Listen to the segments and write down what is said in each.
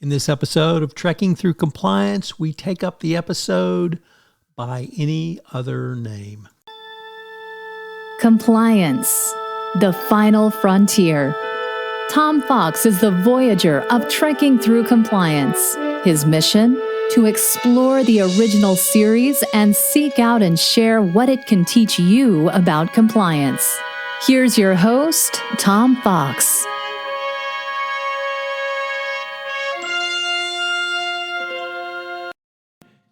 In this episode of Trekking Through Compliance, we take up the episode By Any Other Name. Compliance, the final frontier. Tom Fox is the voyager of Trekking Through Compliance. His mission? To explore the original series and seek out and share what it can teach you about compliance. Here's your host, Tom Fox.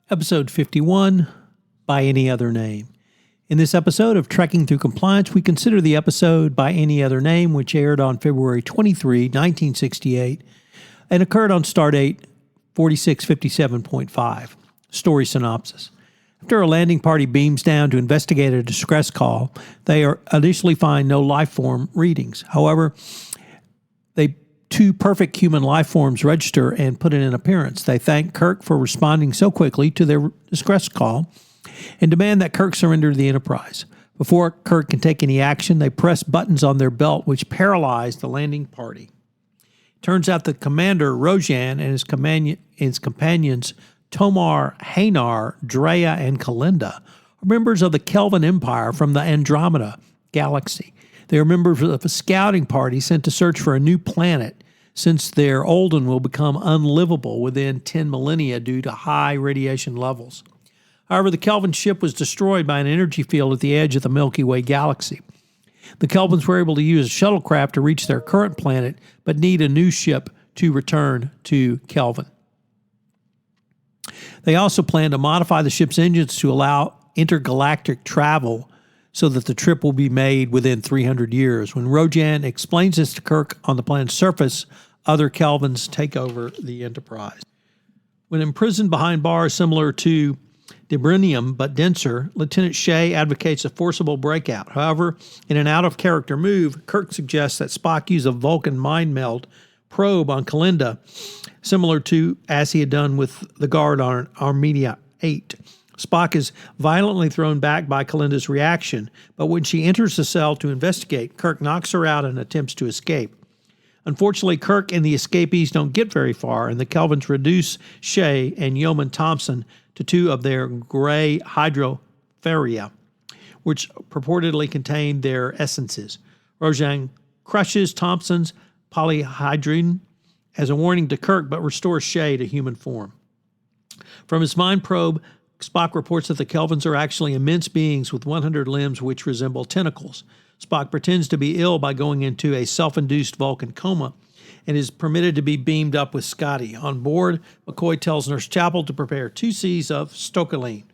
Episode 51, By Any Other Name. In this episode of Trekking Through Compliance, we consider the episode By Any Other Name, which aired on February 23, 1968, and occurred on Stardate 4657.5. Story synopsis. After a landing party beams down to investigate a distress call, they initially find no life form readings. However, two perfect human life forms register and put in an appearance. They thank Kirk for responding so quickly to their distress call and demand that Kirk surrender to the Enterprise. Before Kirk can take any action, they press buttons on their belt which paralyze the landing party. Turns out that Commander Rojan and his companions Tomar, Hanar, Drea, and Kalinda are members of the Kelvin Empire from the Andromeda Galaxy. They are members of a scouting party sent to search for a new planet, since their old one will become unlivable within 10 millennia due to high radiation levels. However, the Kelvin ship was destroyed by an energy field at the edge of the Milky Way galaxy. The Kelvins were able to use a shuttlecraft to reach their current planet, but need a new ship to return to Kelvin. They also plan to modify the ship's engines to allow intergalactic travel so that the trip will be made within 300 years. When Rojan explains this to Kirk on the planet's surface, other Kelvins take over the Enterprise. When imprisoned behind bars similar to Debrinium but denser, Lieutenant Shea advocates a forcible breakout. However, in an out-of-character move, Kirk suggests that Spock use a Vulcan mind meld probe on Kalinda, similar to as he had done with the guard on Armenia 8. Spock is violently thrown back by Kalinda's reaction, but when she enters the cell to investigate, Kirk knocks her out and attempts to escape. Unfortunately, Kirk and the escapees don't get very far, and the Kelvins reduce Shea and Yeoman Thompson to two of their gray hydropharia, which purportedly contain their essences. Rojan crushes Thompson's polyhydrin as a warning to Kirk, but restores Shea to human form. From his mind probe, Spock reports that the Kelvins are actually immense beings with 100 limbs which resemble tentacles. Spock pretends to be ill by going into a self-induced Vulcan coma and is permitted to be beamed up with Scotty. On board, McCoy tells Nurse Chapel to prepare 2 C's of stocoline.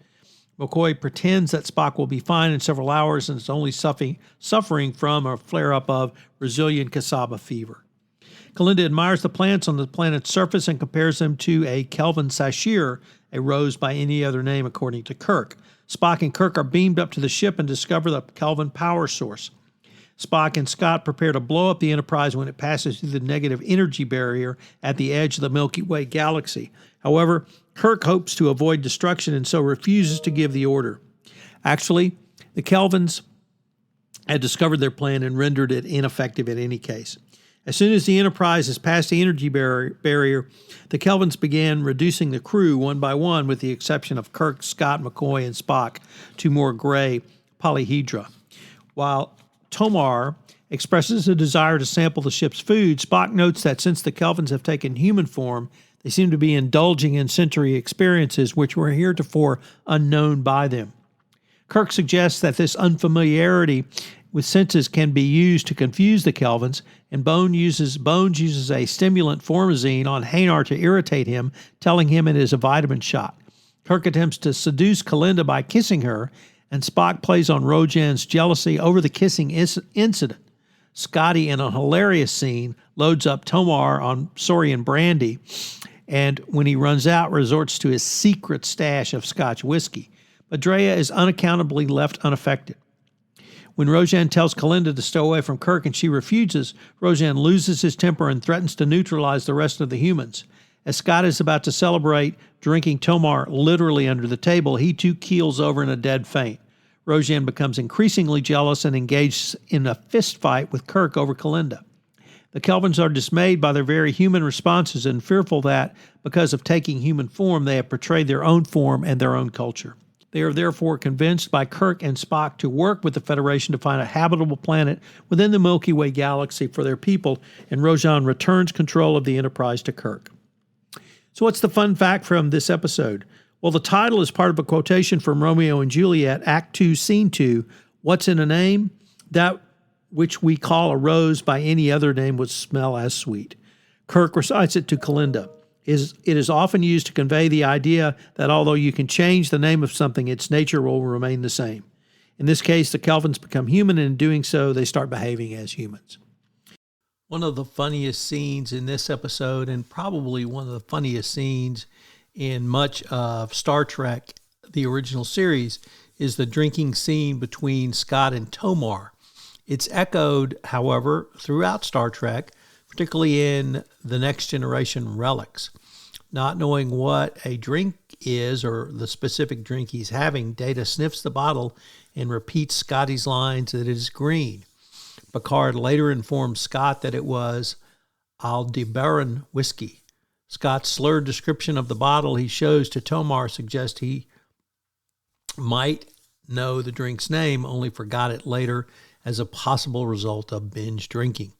McCoy pretends that Spock will be fine in several hours and is only suffering from a flare-up of Brazilian cassava fever. Kalinda admires the plants on the planet's surface and compares them to a Kelvin saphir, a rose by any other name, according to Kirk. Spock and Kirk are beamed up to the ship and discover the Kelvin power source. Spock and Scott prepare to blow up the Enterprise when it passes through the negative energy barrier at the edge of the Milky Way galaxy. However, Kirk hopes to avoid destruction and so refuses to give the order. Actually, the Kelvins had discovered their plan and rendered it ineffective in any case. As soon as the Enterprise has passed the energy barrier, the Kelvins began reducing the crew one by one, with the exception of Kirk, Scott, McCoy, and Spock, to more gray polyhedra. While Tomar expresses a desire to sample the ship's food, Spock notes that since the Kelvins have taken human form, they seem to be indulging in sensory experiences which were heretofore unknown by them. Kirk suggests that this unfamiliarity with senses can be used to confuse the Kelvins, and Bones uses a stimulant formazine on Hanar to irritate him, telling him it is a vitamin shot. Kirk attempts to seduce Kalinda by kissing her, and Spock plays on Rojan's jealousy over the kissing incident. Scotty, in a hilarious scene, loads up Tomar on Saurian brandy, and when he runs out, resorts to his secret stash of Scotch whiskey. But Drea is unaccountably left unaffected. When Rojan tells Kalinda to stow away from Kirk and she refuses, Rojan loses his temper and threatens to neutralize the rest of the humans. As Scott is about to celebrate drinking Tomar literally under the table, he too keels over in a dead faint. Rojan becomes increasingly jealous and engages in a fist fight with Kirk over Kalinda. The Kelvins are dismayed by their very human responses and fearful that, because of taking human form, they have betrayed their own form and their own culture. They are therefore convinced by Kirk and Spock to work with the Federation to find a habitable planet within the Milky Way galaxy for their people, and Rojan returns control of the Enterprise to Kirk. So what's the fun fact from this episode? Well, the title is part of a quotation from Romeo and Juliet, Act 2, Scene 2. What's in a name? That which we call a rose by any other name would smell as sweet. Kirk recites it to Kalinda. It is often used to convey the idea that although you can change the name of something, its nature will remain the same. In this case, the Kelvins become human, and in doing so, they start behaving as humans. One of the funniest scenes in this episode, and probably one of the funniest scenes in much of Star Trek, the original series, is the drinking scene between Scott and Tomar. It's echoed, however, throughout Star Trek, particularly in the Next Generation Relics. Not knowing what a drink is or the specific drink he's having, Data sniffs the bottle and repeats Scotty's lines that it is green. Picard later informs Scott that it was Aldebaran whiskey. Scott's slurred description of the bottle he shows to Tomar suggests he might know the drink's name, only forgot it later as a possible result of binge drinking.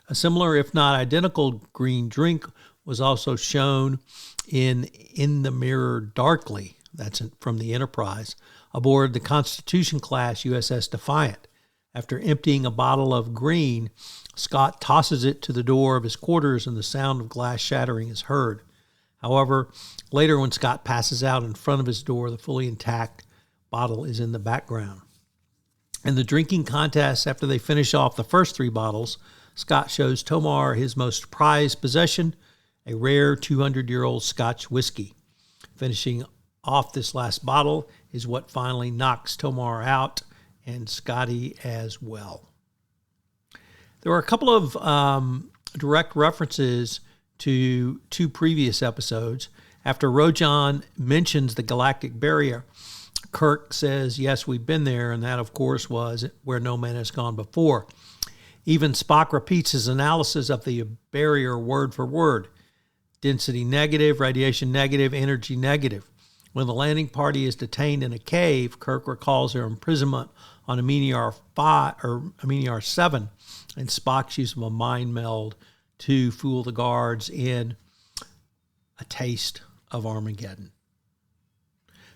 A similar, if not identical, green drink was also shown in the Mirror Darkly, that's from the Enterprise, aboard the Constitution-class USS Defiant. After emptying a bottle of green, Scott tosses it to the door of his quarters and the sound of glass shattering is heard. However, later when Scott passes out in front of his door, the fully intact bottle is in the background. In the drinking contest, after they finish off the first 3 bottles, Scott shows Tomar his most prized possession, a rare 200-year-old Scotch whiskey. Finishing off this last bottle is what finally knocks Tomar out, and Scotty as well. There are a couple of direct references to 2 previous episodes. After Rojan mentions the galactic barrier, Kirk says, yes, we've been there, and that, of course, was where no man has gone before. Even Spock repeats his analysis of the barrier word for word. Density negative, radiation negative, energy negative. When the landing party is detained in a cave, Kirk recalls their imprisonment on Aminiar 7, and Spock's use of a mind meld to fool the guards in A Taste of Armageddon.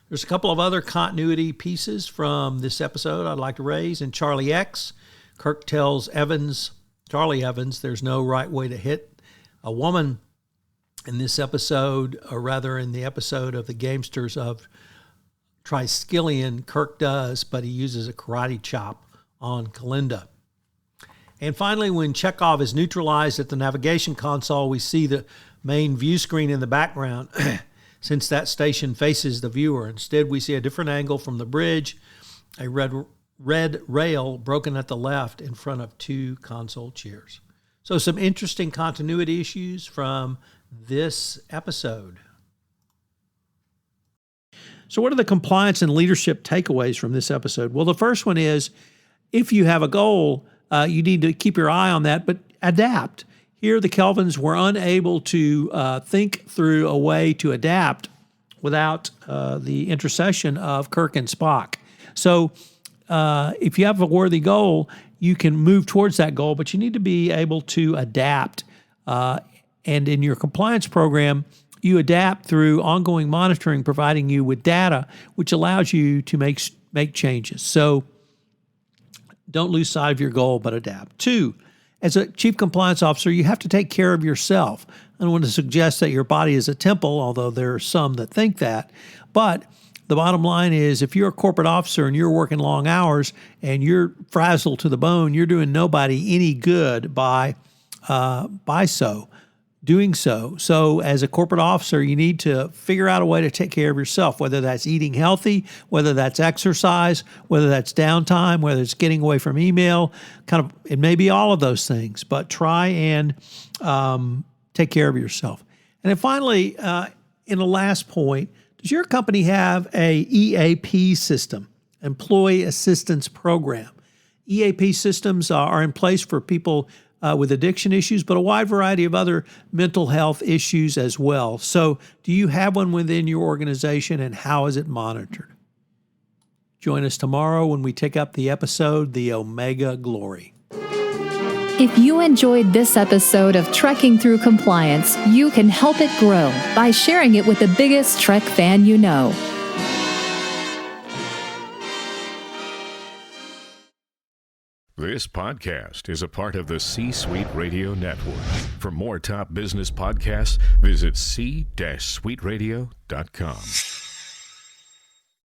There's a couple of other continuity pieces from this episode I'd like to raise. In Charlie X, Kirk tells Charlie Evans, there's no right way to hit a woman. In this episode, or rather in the episode of the Gamesters of Triskelion, Kirk does, but he uses a karate chop on Kalinda. And finally, when Chekhov is neutralized at the navigation console, we see the main view screen in the background, since that station faces the viewer. Instead, we see a different angle from the bridge, a red rail broken at the left in front of 2 console chairs. So some interesting continuity issues from this episode. So what are the compliance and leadership takeaways from this episode? Well, the first one is, if you have a goal, you need to keep your eye on that, but adapt. Here, the Kelvins were unable to think through a way to adapt without the intercession of Kirk and Spock. So if you have a worthy goal, you can move towards that goal, but you need to be able to adapt. And in your compliance program, you adapt through ongoing monitoring, providing you with data, which allows you to make changes. So don't lose sight of your goal, but adapt. 2, as a chief compliance officer, you have to take care of yourself. I don't want to suggest that your body is a temple, although there are some that think that. But the bottom line is, if you're a corporate officer and you're working long hours and you're frazzled to the bone, you're doing nobody any good by doing so. So as a corporate officer, you need to figure out a way to take care of yourself, whether that's eating healthy, whether that's exercise, whether that's downtime, whether it's getting away from email, it may be all of those things, but try and take care of yourself. And then finally, in the last point, does your company have a EAP system, Employee Assistance Program? EAP systems are in place for people with addiction issues, but a wide variety of other mental health issues as well. So do you have one within your organization, and how is it monitored? Join us tomorrow when we take up the episode, The Omega Glory. If you enjoyed this episode of Trekking Through Compliance, you can help it grow by sharing it with the biggest Trek fan you know. This podcast is a part of the C-Suite Radio Network. For more top business podcasts, visit c-suiteradio.com.